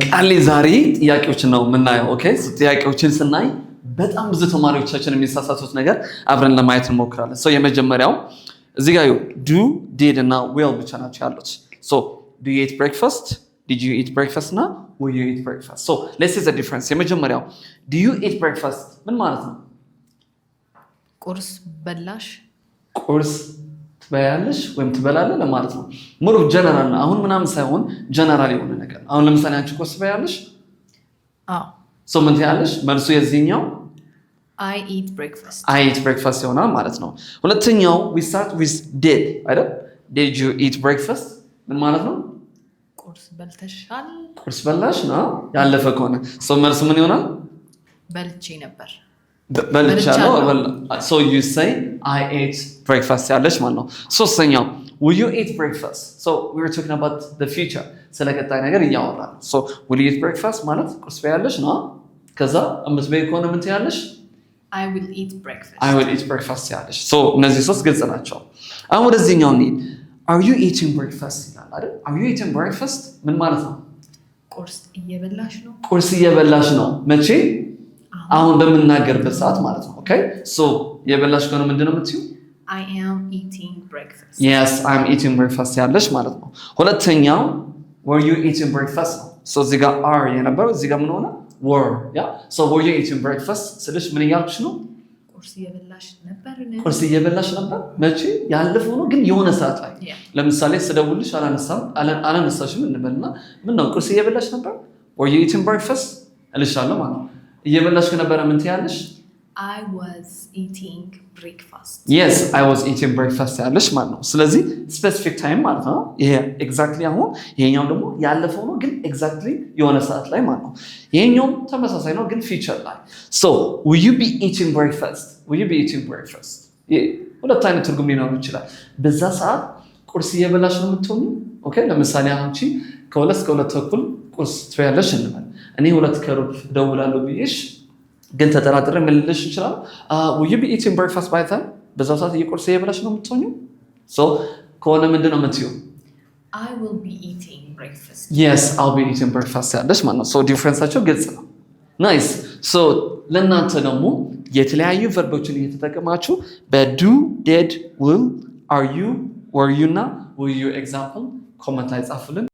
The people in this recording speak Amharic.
ቃል ዛሬ ጥያቄዎችን ነው የምናየው። ኦኬ ጥያቄዎችን ስናይ በጣም ብዙ ተማሪዎቻችን የሚሳሳቱት ነገር አብረን ለማየት እንሞክራለን። የመጀመሪያው እዚህ ጋር ዱ ዲድ እና ዊል ብቻ ናቸው ያሉት። ዱ ዩ ኢት ብሬክፋስት፣ ዲድ ዩ ኢት ብሬክፋስት እና ዊል ዩ ኢት ብሬክፋስት። ሌትስ ሲ ዘ ዲፍረንስ። የመጀመሪያው ዱ ዩ ኢት ብሬክፋስት ምን ማለት ነው? ቁርስ በላሽ፣ ቁርስ ትበያለሽ ወይም ትበላለህ ለማለት ነው። ሙሉ ጀነራል ነው። አሁን ምናምን ሳይሆን ጀነራል የሆነ ነገር። አሁን ለምሳሌ አንቺ ቁርስ ትበያለሽ? አዎ። ምን ትያለሽ? መልሱ የዚህኛው I eat breakfast ይሆናል ማለት ነው። ሁለተኛው we start with did አይደል? Did you eat breakfast ምን ማለት ነው? ቁርስ በልተሻል? ቁርስ በላሽ ነው ያለፈ ከሆነ መልሱ ምን ይሆናል? በልቼ ነበር፣ በልቻለሁ። so you say I ate breakfast ያለሽ ማለት ነው። ሶስተኛው will you eat breakfast? we were talking about the future ስለ ቀጣይ ነገር እያወራን ነው። will you eat breakfast ማለት ቁርስ በያለሽ ነው። ከዛ አምስት በይ ከሆነ ምን ትያለሽ? I will eat breakfast ያለሽ። እነዚህ ሶስት ግልጽ ናቸው። አሁን ወደዚህኛው እንሂድ። are you eating breakfast ይላል አይደል? are you eating breakfast ምን ማለት ነው? ቁርስ እየበላሽ ነው። ቁርስ እየበላሽ ነው መቼ? አሁን በምናገርበት ሰዓት ማለት ነው። ኦኬ የበላሽ ከሆነ ምንድነው የምትይው? I am eating breakfast። yes I'm eating breakfast ያለሽ ማለት ነው። ሁለተኛው were you eating breakfast ነው። እዚህ ጋር are የነበረው እዚህ ጋር ምን ሆነ? were were you eating breakfast ስልሽ ምን እያልኩሽ ነው? ቁርስ እየበላሽ ነበር። ቁርስ እየበላሽ ነበር መቼ? ያለፈው ነው ግን የሆነ ሰዓት ላይ ለምሳሌ ስደውልሽ አላነሳሽም እንበልና ምን ነው ቁርስ እየበላሽ ነበር? were you eating breakfast እልሻለሁ ማለት ነው። እየበላሽ ከነበረ ምን ትያለሽ? I was eating breakfast። yes I was eating breakfast ያለሽ ማለት ነው። ስለዚህ ስፔሲፊክ ታይም ማለት ነው። ይሄ ኤግዛክትሊ አሁን ይሄኛው ደግሞ ያለፈው ነው ግን ኤግዛክትሊ የሆነ ሰዓት ላይ ማለት ነው። ይሄኛው ተመሳሳይ ነው ግን ፊቸር ላይ will you be eating breakfast? ሁለት አይነት ትርጉም ሊኖረው ይችላል። በዛ ሰዓት ቁርስ እየበላሽ ነው የምትሆኑ። ኦኬ ለምሳሌ አንቺ ከሁለት እስከ ሁለት ተኩል ቁርስ ትበያለሽ እንበል። እኔ ሁለት ከሩብ እደውላለሁ ብዬሽ ግን ተጠራጥሬ መልልሽ ይችላል። will you be eating breakfast by then? በዛው ሰዓት እየቁርስ እየበላሽ ነው የምትሆኙ። ከሆነ ምንድን ነው የምትይው? I will be eating breakfast። yes I'll be eating breakfast ያለሽ ማለት ነው። ዲፍረንሳቸው ግልጽ ነው። ናይስ። ለእናንተ ደግሞ የተለያዩ ቨርቦችን እየተጠቀማችሁ በዱ ዲድ ዊል are you were you እና will you ኤግዛምፕል ኮመንት ላይ ጻፉልን።